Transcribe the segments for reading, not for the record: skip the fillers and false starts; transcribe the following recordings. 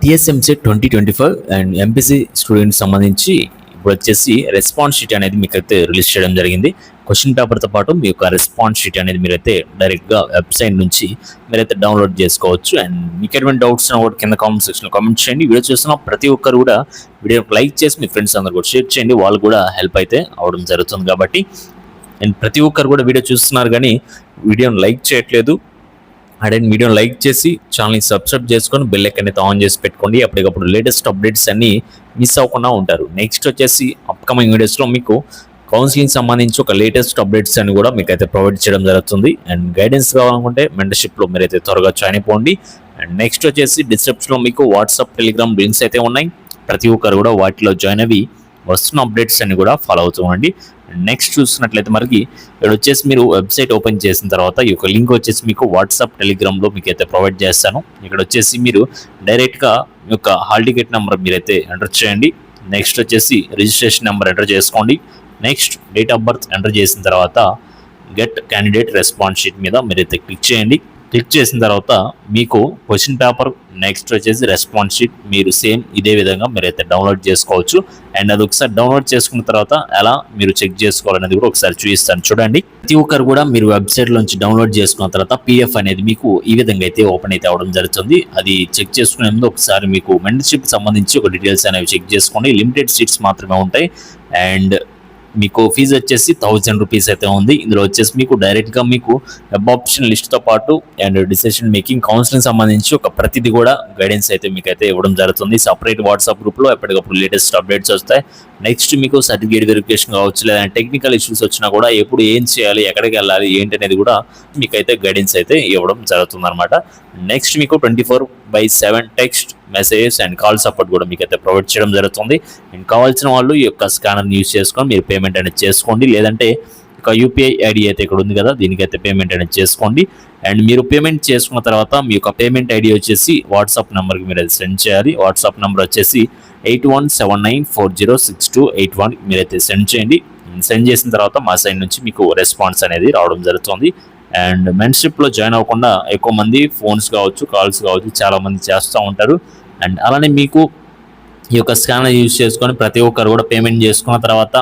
TSMC 2025 and MPC students సంబంధించి ఇప్పుడు వచ్చేసి రెస్పాన్స్ షీట్ అనేది మీకైతే రిలీజ్ చేయడం జరిగింది. క్వశ్చన్ పేపర్తో పాటు మీ యొక్క రెస్పాన్స్ షీట్ అనేది మీరైతే డైరెక్ట్గా వెబ్సైట్ నుంచి మీరైతే డౌన్లోడ్ చేసుకోవచ్చు. అండ్ మీకు ఎటువంటి డౌట్స్ కూడా కింద కామెంట్ సెక్షన్లో కామెంట్ చేయండి. వీడియో చూస్తున్న ప్రతి ఒక్కరు కూడా వీడియోకి లైక్ చేసి మీ ఫ్రెండ్స్ అందరూ కూడా షేర్ చేయండి. వాళ్ళు కూడా హెల్ప్ అయితే అవడం జరుగుతుంది కాబట్టి. అండ్ ప్రతి ఒక్కరు కూడా వీడియో చూస్తున్నారు కానీ వీడియోని లైక్ చేయట్లేదు. అండ్ వీడియోని లైక్ చేసి ఛానల్ని సబ్స్క్రైబ్ చేసుకొని బెల్ ఐకాన్ అయితే ఆన్ చేసి పెట్టుకోండి. అప్పటికప్పుడు లేటెస్ట్ అప్డేట్స్ అన్నీ మిస్ అవ్వకుండా ఉంటారు. నెక్స్ట్ వచ్చేసి అప్కమింగ్ వీడియోస్లో మీకు కౌన్సిలింగ్ సంబంధించి ఒక లేటెస్ట్ అప్డేట్స్ అని కూడా మీకు అయితే ప్రొవైడ్ చేయడం జరుగుతుంది. అండ్ గైడెన్స్ కావాలనుకుంటే మెంటర్షిప్లో మీరైతే త్వరగా జాయిన్ అయిపోండి. అండ్ నెక్స్ట్ వచ్చేసి డిస్క్రిప్షన్లో మీకు వాట్సాప్, టెలిగ్రామ్ లింక్స్ అయితే ఉన్నాయి. ప్రతి ఒక్కరు కూడా వాటిలో జాయిన్ అవి వస్తున్న అప్డేట్స్ అన్ని కూడా ఫాలో అవుతూ ఉండండి. నెక్స్ట్ చూసినట్లయితే మనకి ఇక్కడ వచ్చేసి మీరు వెబ్సైట్ ఓపెన్ చేసిన తర్వాత ఈ యొక్క లింక్ వచ్చేసి మీకు వాట్సాప్, టెలిగ్రామ్లో మీకు అయితే ప్రొవైడ్ చేస్తాను. ఇక్కడ వచ్చేసి మీరు డైరెక్ట్గా మీ యొక్క హాల్ టికెట్ నెంబర్ మీరైతే ఎంటర్ చేయండి. నెక్స్ట్ వచ్చేసి రిజిస్ట్రేషన్ నెంబర్ ఎంటర్ చేసుకోండి. Next date of birth enter చేసిన తర్వాత గెట్ క్యాండిడేట్ రెస్పాన్స్ షీట్ మీద మీరైతే క్లిక్ చేయండి. క్లిక్ చేసిన తర్వాత మీకు క్వశ్చన్ పేపర్, నెక్స్ట్ వచ్చేసి రెస్పాన్స్ షీట్ మీరు సేమ్ ఇదే విధంగా మీరైతే డౌన్లోడ్ చేసుకోవచ్చు. అండ్ అది ఒకసారి డౌన్లోడ్ చేసుకున్న తర్వాత ఎలా మీరు చెక్ చేసుకోవాలనేది కూడా ఒకసారి చూపిస్తాను చూడండి. ప్రతి ఒక్కరు కూడా మీరు వెబ్సైట్లోంచి డౌన్లోడ్ చేసుకున్న తర్వాత పీఎఫ్ అనేది మీకు ఈ విధంగా అయితే ఓపెన్ అయితే అవడం జరుగుతుంది. అది చెక్ చేసుకునే ముందు ఒకసారి మీకు మెంటర్షిప్ సంబంధించి ఒక డీటెయిల్స్ అనేవి చెక్ చేసుకోండి. లిమిటెడ్ సీట్స్ మాత్రమే ఉంటాయి. అండ్ మీకు ఫీజు వచ్చేసి 1000 రూపీస్ అయితే ఉంది. ఇందులో వచ్చేసి మీకు డైరెక్ట్గా మీకు వెబ్ ఆప్షన్ లిస్ట్తో పాటు అండ్ డిసిషన్ మేకింగ్, కౌన్సిలింగ్ సంబంధించి ఒక ప్రతిదీ కూడా గైడెన్స్ అయితే మీకు అయితే ఇవ్వడం జరుగుతుంది. సపరేట్ వాట్సాప్ గ్రూప్లో ఎప్పటికప్పుడు లేటెస్ట్ అప్డేట్స్ వస్తాయి. నెక్స్ట్ మీకు సర్టిఫికేట్ వెరిఫికేషన్ కావచ్చు, లేదా టెక్నికల్ ఇష్యూస్ వచ్చినా కూడా ఎప్పుడు ఏం చేయాలి, ఎక్కడికి వెళ్ళాలి, ఏంటి అనేది కూడా మీకైతే గైడెన్స్ అయితే ఇవ్వడం జరుగుతుంది అనమాట. నెక్స్ట్ మీకు 24/7 text, messages and call support కూడా మీకు అయితే ప్రొవైడ్ చేయడం జరుగుతుంది. అండ్ కావాల్సిన వాళ్ళు ఈ యొక్క స్కానర్ని యూజ్ చేసుకొని మీరు పేమెంట్ అనేది చేసుకోండి. లేదంటే ఒక యూపీఐ ఐడి అయితే ఇక్కడ ఉంది కదా, దీనికైతే పేమెంట్ అనేది చేసుకోండి. అండ్ మీరు పేమెంట్ చేసుకున్న తర్వాత మీ యొక్క పేమెంట్ ఐడి వచ్చేసి వాట్సాప్ నెంబర్కి మీరు అయితే సెండ్ చేయాలి. వాట్సాప్ నెంబర్ వచ్చేసి 8179406281 మీరైతే సెండ్ చేయండి. సెండ్ చేసిన తర్వాత మా సైడ్ నుంచి మీకు రెస్పాన్స్ అనేది రావడం జరుగుతుంది. అండ్ మెంటర్షిప్లో జాయిన్ అవ్వకుండా ఎక్కువ మంది ఫోన్స్ కావచ్చు, కాల్స్ కావచ్చు చాలామంది చేస్తూ ఉంటారు. అండ్ అలానే మీకు ఈ యొక్క స్కానర్ యూజ్ చేసుకొని ప్రతి ఒక్కరు కూడా పేమెంట్ చేసుకున్న తర్వాత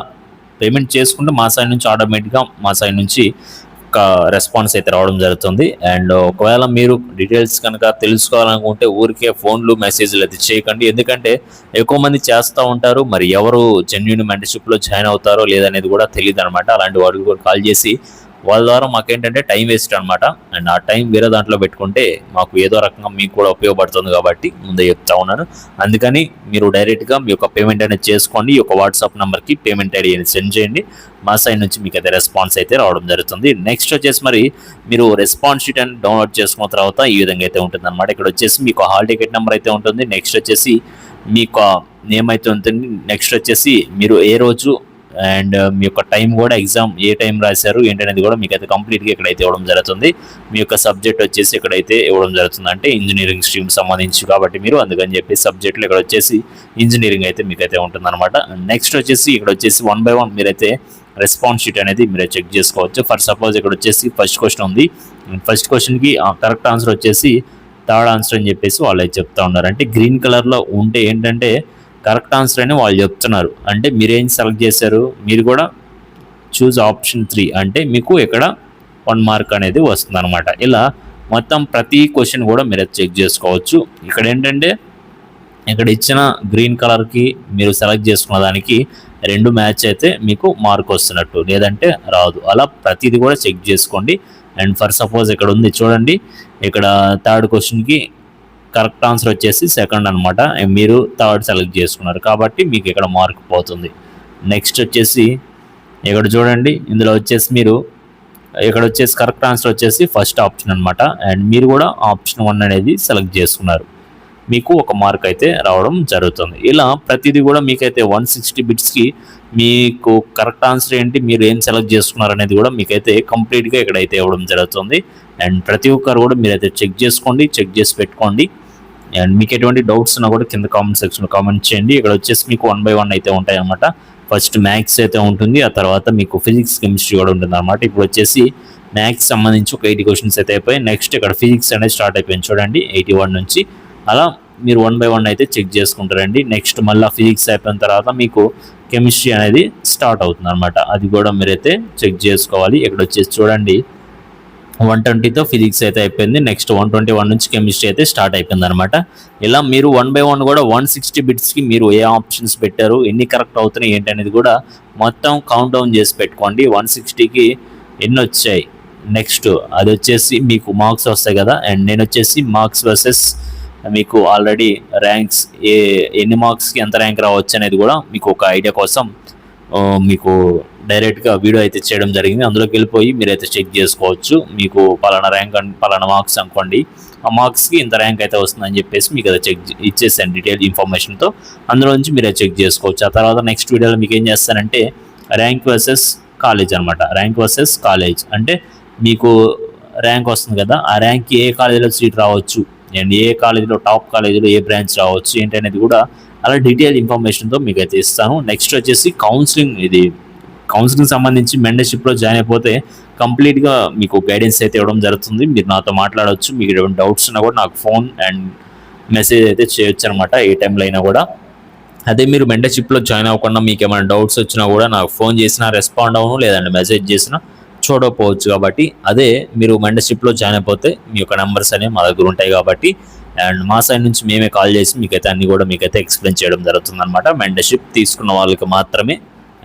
పేమెంట్ చేసుకుంటే మా సైడ్ నుంచి ఆటోమేటిక్గా మా సైడ్ నుంచి ఒక రెస్పాన్స్ అయితే రావడం జరుగుతుంది. అండ్ ఒకవేళ మీరు డీటెయిల్స్ కనుక తెలుసుకోవాలనుకుంటే ఊరికే ఫోన్లు, మెసేజ్లు అయితే చేయకండి. ఎందుకంటే ఎక్కువ మంది చేస్తూ ఉంటారు. మరి ఎవరు జెన్యూన్ మెంటర్షిప్లో జాయిన్ అవుతారో లేదనేది కూడా తెలియదు అనమాట. అలాంటి వాటికి కూడా కాల్ చేసి వాళ్ళ ద్వారా మాకేంటంటే టైం వేస్ట్ అనమాట. అండ్ ఆ టైం వేరే దాంట్లో పెట్టుకుంటే మాకు ఏదో రకంగా మీకు కూడా ఉపయోగపడుతుంది కాబట్టి ముందే చెప్తా ఉన్నాను. అందుకని మీరు డైరెక్ట్గా మీ యొక్క పేమెంట్ అనేది చేసుకోండి. ఈ యొక్క వాట్సాప్ నెంబర్కి పేమెంట్ ఐడి అనేది సెండ్ చేయండి. మా సైడ్ నుంచి మీకు అయితే రెస్పాన్స్ అయితే రావడం జరుగుతుంది. నెక్స్ట్ వచ్చేసి మరి మీరు రెస్పాన్స్ షీట్ అని డౌన్లోడ్ చేసుకున్న తర్వాత ఈ విధంగా అయితే ఉంటుంది అనమాట. ఇక్కడ వచ్చేసి మీకు హాల్ టికెట్ నెంబర్ అయితే ఉంటుంది. నెక్స్ట్ వచ్చేసి మీకు నేమ్ అయితే ఉంటుంది. నెక్స్ట్ వచ్చేసి మీరు ఏ రోజు అండ్ మీ యొక్క టైం కూడా, ఎగ్జామ్ ఏ టైం రాశారు ఏంటనేది కూడా మీకు అయితే కంప్లీట్గా ఇక్కడైతే ఇవ్వడం జరుగుతుంది. మీ యొక్క సబ్జెక్ట్ వచ్చేసి ఇక్కడైతే ఇవ్వడం జరుగుతుంది. అంటే ఇంజనీరింగ్ స్ట్రీమ్ సంబంధించి కాబట్టి మీరు అందుకని చెప్పి సబ్జెక్టులు ఇక్కడ వచ్చేసి ఇంజనీరింగ్ అయితే మీకైతే ఉంటుంది అనమాట. నెక్స్ట్ వచ్చేసి ఇక్కడ వచ్చేసి 1 by 1 మీరైతే రెస్పాన్స్ షీట్ అనేది మీరే చెక్ చేసుకోవచ్చు. ఫర్ సపోజ్ ఇక్కడ వచ్చేసి ఫస్ట్ క్వశ్చన్ ఉంది. ఫస్ట్ క్వశ్చన్కి కరెక్ట్ ఆన్సర్ వచ్చేసి థర్డ్ ఆన్సర్ అని చెప్పేసి వాళ్ళు అయితే చెప్తా ఉన్నారు. అంటే గ్రీన్ కలర్లో ఉంటే ఏంటంటే కరెక్ట్ ఆన్సర్ అని వాళ్ళు చెప్తున్నారు. అంటే మీరేం సెలెక్ట్ చేశారు, మీరు కూడా చూజ్ ఆప్షన్ 3 అంటే మీకు ఇక్కడ 1 మార్క్ అనేది వస్తుంది అనమాట. ఇలా మొత్తం ప్రతి క్వశ్చన్ కూడా మీరు చెక్ చేసుకోవచ్చు. ఇక్కడ ఏంటంటే ఇక్కడ ఇచ్చిన గ్రీన్ కలర్కి మీరు సెలెక్ట్ చేసుకున్న దానికి 2 మ్యాచ్ అయితే మీకు మార్క్ వస్తున్నట్టు, లేదంటే రాదు. అలా ప్రతిదీ కూడా చెక్ చేసుకోండి. అండ్ ఫర్ సపోజ్ ఇక్కడ ఉంది చూడండి, ఇక్కడ థర్డ్ క్వశ్చన్కి కరెక్ట్ ఆన్సర్ వచ్చేసి సెకండ్ అనమాట. మీరు థర్డ్ సెలెక్ట్ చేసుకున్నారు కాబట్టి మీకు ఇక్కడ మార్క్ పోతుంది. నెక్స్ట్ వచ్చేసి ఇక్కడ చూడండి, ఇందులో వచ్చేసి మీరు ఇక్కడ వచ్చేసి కరెక్ట్ ఆన్సర్ వచ్చేసి ఫస్ట్ ఆప్షన్ అనమాట. అండ్ మీరు కూడా ఆప్షన్ 1 అనేది సెలెక్ట్ చేసుకున్నారు, మీకు ఒక మార్క్ అయితే రావడం జరుగుతుంది. ఇలా ప్రతిదీ కూడా మీకైతే 160 బిట్స్కి మీకు కరెక్ట్ ఆన్సర్ ఏంటి, మీరు ఏం సెలెక్ట్ చేసుకున్నారు అనేది కూడా మీకైతే కంప్లీట్గా ఇక్కడైతే ఇవ్వడం జరుగుతుంది. అండ్ ప్రతి ఒక్కరు కూడా మీరైతే చెక్ చేసుకోండి, చెక్ చేసి పెట్టుకోండి. అండ్ మీకు ఎటువంటి డౌట్స్ ఉన్నా కూడా కింద కామెంట్ సెక్షన్లో కామెంట్ చేయండి. ఇక్కడ వచ్చేసి మీకు 1 by 1 అయితే ఉంటాయి అన్నమాట. ఫస్ట్ మ్యాథ్స్ అయితే ఉంటుంది, ఆ తర్వాత మీకు ఫిజిక్స్, కెమిస్ట్రీ కూడా ఉంటుంది అనమాట. ఇప్పుడు వచ్చేసి మ్యాథ్స్ సంబంధించి ఒక 80 క్వశ్చన్స్ అయితే అయిపోయి నెక్స్ట్ ఇక్కడ ఫిజిక్స్ అనేది స్టార్ట్ అయిపోయింది చూడండి 81 నుంచి. అలా మీరు 1 బై 1 అయితే చెక్ చేసుకుంటారండి. నెక్స్ట్ మళ్ళీ ఫిజిక్స్ అయిపోయిన తర్వాత మీకు కెమిస్ట్రీ అనేది స్టార్ట్ అవుతుంది అనమాట. అది కూడా మీరైతే చెక్ చేసుకోవాలి. ఇక్కడ వచ్చేసి చూడండి 120తో ఫిజిక్స్ అయితే అయిపోయింది. నెక్స్ట్ 121 నుంచి కెమిస్ట్రీ అయితే స్టార్ట్ అయిపోయింది అనమాట. ఇలా మీరు 1 బై 1 కూడా 160 బిట్స్కి మీరు ఏ ఆప్షన్స్ పెట్టారు, ఎన్ని కరెక్ట్ అవుతున్నాయి ఏంటి అనేది కూడా మొత్తం కౌంట్ డౌన్ చేసి పెట్టుకోండి. 160కి ఎన్ని వచ్చాయి, నెక్స్ట్ అది వచ్చేసి మీకు మార్క్స్ వస్తాయి కదా. అండ్ నేను వచ్చేసి మార్క్స్ వర్సెస్ మీకు ఆల్రెడీ ర్యాంక్స్ ఎన్ని మార్క్స్కి ఎంత ర్యాంక్ రావచ్చు అనేది కూడా మీకు ఒక ఐడియా కోసం మీకు డైరెక్ట్గా వీడియో అయితే చేయడం జరిగింది. అందులోకి వెళ్ళిపోయి మీరైతే చెక్ చేసుకోవచ్చు. మీకు పలానా ర్యాంక్ పలానా మార్క్స్ అనుకోండి, ఆ మార్క్స్కి ఇంత ర్యాంక్ అయితే వస్తుందని చెప్పేసి మీకు అయితే చెక్ ఇచ్చేసాను డీటెయిల్ ఇన్ఫర్మేషన్తో. అందులో నుంచి మీరే చెక్ చేసుకోవచ్చు. ఆ తర్వాత నెక్స్ట్ వీడియోలో మీకు ఏం చేస్తానంటే ర్యాంక్ వర్సెస్ కాలేజ్ అనమాట. ర్యాంక్ వర్సెస్ కాలేజ్ అంటే మీకు ర్యాంక్ వస్తుంది కదా, ఆ ర్యాంక్కి ఏ కాలేజీలో సీట్ రావచ్చు అండ్ ఏ కాలేజీలో టాప్ కాలేజీలో ఏ బ్రాంచ్ రావచ్చు ఏంటి అనేది కూడా అలా డీటెయిల్ ఇన్ఫర్మేషన్తో మీకు అయితే ఇస్తాను. నెక్స్ట్ వచ్చేసి కౌన్సిలింగ్ సంబంధించి మెంటర్షిప్లో జాయిన్ అయిపోతే కంప్లీట్గా మీకు గైడెన్స్ అయితే ఇవ్వడం జరుగుతుంది. మీరు నాతో మాట్లాడవచ్చు. మీకు ఏమైనా డౌట్స్ ఉన్నా కూడా నాకు ఫోన్ అండ్ మెసేజ్ అయితే చేయొచ్చు అనమాట, ఏ టైంలో అయినా కూడా. అదే మీరు మెంటర్షిప్లో జాయిన్ అవ్వకుండా మీకు ఏమైనా డౌట్స్ వచ్చినా కూడా నాకు ఫోన్ చేసినా రెస్పాండ్ అవ్వను, లేదంటే మెసేజ్ చేసినా చూడకపోవచ్చు. కాబట్టి అదే మీరు మెంటర్షిప్లో జాయిన్ అయిపోతే మీ యొక్క నెంబర్స్ అనేవి మా దగ్గర ఉంటాయి కాబట్టి అండ్ మా సైడ్ నుంచి మేమే కాల్ చేసి మీకైతే అన్ని కూడా మీకైతే ఎక్స్ప్లెయిన్ చేయడం జరుగుతుంది అనమాట. మెంటర్షిప్ తీసుకున్న వాళ్ళకి మాత్రమే.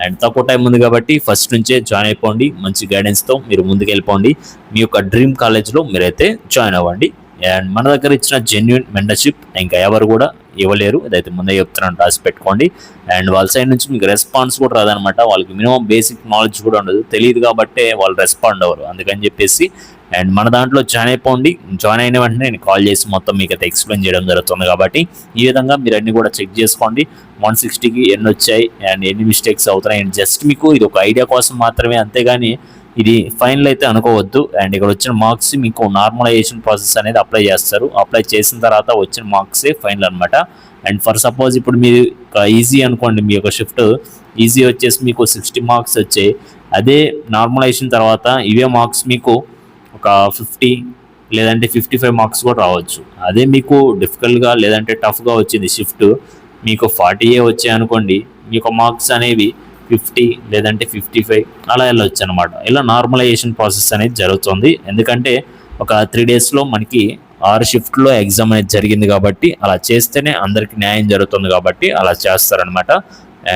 అండ్ తక్కువ టైం ఉంది కాబట్టి ఫస్ట్ నుంచే జాయిన్ అయిపోండి. మంచి గైడెన్స్తో మీరు ముందుకు వెళ్ళిపోండి. మీ యొక్క డ్రీమ్ కాలేజ్లో మీరైతే జాయిన్ అవ్వండి. అండ్ మన దగ్గర ఇచ్చిన జెన్యున్ మెంటర్షిప్ ఇంకా ఎవరు కూడా ఇవ్వలేరు. అదైతే ముందే చెప్తున్నాను, రాసి పెట్టుకోండి. అండ్ వాళ్ళ సైడ్ నుంచి మీకు రెస్పాన్స్ కూడా రాదనమాట. వాళ్ళకి మినిమం బేసిక్ నాలెడ్జ్ కూడా ఉండదు, తెలియదు కాబట్టే వాళ్ళు రెస్పాండ్ అవ్వరు. అందుకని చెప్పేసి అండ్ మన దాంట్లో జాయిన్ అయిపోండి. జాయిన్ అయిన వెంటనే నేను కాల్ చేసి మొత్తం మీకు అయితే ఎక్స్ప్లెయిన్ చేయడం జరుగుతుంది. కాబట్టి ఈ విధంగా మీరు అన్ని కూడా చెక్ చేసుకోండి. 160కి ఎన్ని వచ్చాయి అండ్ ఎన్ని మిస్టేక్స్ అవుతున్నాయి. అండ్ జస్ట్ మీకు ఇది ఒక ఐడియా కోసం మాత్రమే, అంతేగాని ఇది ఫైనల్ అయితే అనుకోవద్దు. అండ్ ఇక్కడ వచ్చిన మార్క్స్ మీకు నార్మలైజేషన్ ప్రాసెస్ అనేది అప్లై చేస్తారు. అప్లై చేసిన తర్వాత వచ్చిన మార్క్సే ఫైనల్ అనమాట. అండ్ ఫర్ సపోజ్ ఇప్పుడు మీరు ఈజీ అనుకోండి, మీ యొక్క షిఫ్ట్ ఈజీ వచ్చేసి మీకు 60 మార్క్స్ వచ్చాయి. అదే నార్మలైజేషన్ తర్వాత ఇవే మార్క్స్ మీకు ఒక 50 లేదంటే 55 మార్క్స్ కూడా రావచ్చు. అదే మీకు డిఫికల్ట్గా లేదంటే టఫ్గా వచ్చింది షిఫ్ట్, మీకు 40 వచ్చాయి అనుకోండి, మీకు మార్క్స్ అనేవి 50 లేదంటే 55 అలా వెళ్ళొచ్చు అనమాట. ఇలా నార్మలైజేషన్ ప్రాసెస్ అనేది జరుగుతుంది. ఎందుకంటే ఒక 3 డేస్లో మనకి 6 షిఫ్ట్లో ఎగ్జామ్ అనేది జరిగింది కాబట్టి అలా చేస్తేనే అందరికీ న్యాయం జరుగుతుంది కాబట్టి అలా చేస్తారనమాట.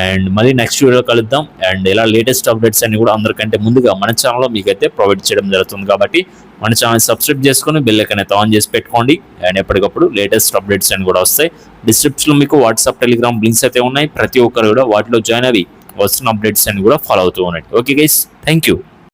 అండ్ మళ్ళీ నెక్స్ట్ వీడియో కలుద్దాం. అండ్ ఇలా లేటెస్ట్ అప్డేట్స్ అన్ని కూడా అందరికంటే ముందుగా మన ఛానల్లో మీకైతే ప్రొవైడ్ చేయడం జరుగుతుంది. కాబట్టి మన ఛానల్ సబ్స్క్రైబ్ చేసుకొని బెల్ ఐకాన్ అయితే ఆన్ చేసి పెట్టుకోండి. అండ్ ఎప్పటికప్పుడు లేటెస్ట్ అప్డేట్స్ అని కూడా వస్తాయి. డిస్క్రిప్షన్లో మీకు వాట్సాప్, టెలిగ్రామ్ లింక్స్ అయితే ఉన్నాయి. ప్రతి ఒక్కరు కూడా వాటిలో జాయిన్ అవి వస్తున్న అప్డేట్స్ అన్ని కూడా ఫాలో అవుతూ ఉన్నాయి. Okay guys, thank you.